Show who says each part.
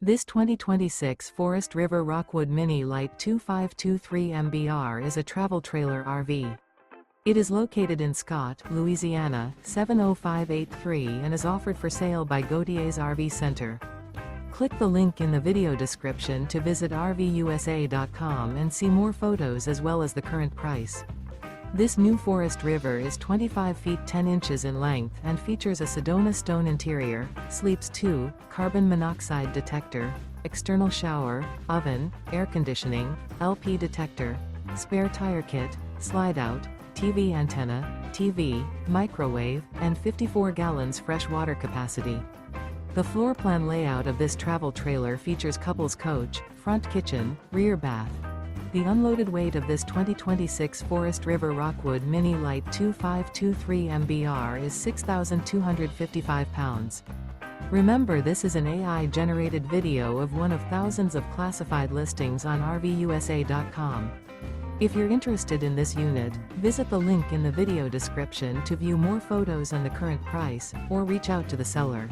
Speaker 1: This 2026 Forest River Rockwood Mini Lite 2523 MBR is a travel trailer RV. It is located in Scott, Louisiana, 70583 and is offered for sale by Gauthiers RV Center. Click the link in the video description to visit RVUSA.com and see more photos as well as the current price. This new Forest River is 25 feet 10 inches in length and features a SEDONA-STONE interior, sleeps 2, carbon monoxide detector, external shower, oven, air conditioning, LP detector, spare tire kit, slide-out, TV antenna, TV, microwave, and 54 gallons fresh water capacity. The floor plan layout of this travel trailer features couples coach, front kitchen, rear bath. The unloaded weight of this 2026 Forest River Rockwood Mini Lite 2523 MBR is 6,255 pounds. Remember, this is an AI-generated video of one of thousands of classified listings on RVUSA.com. If you're interested in this unit, visit the link in the video description to view more photos and the current price, or reach out to the seller.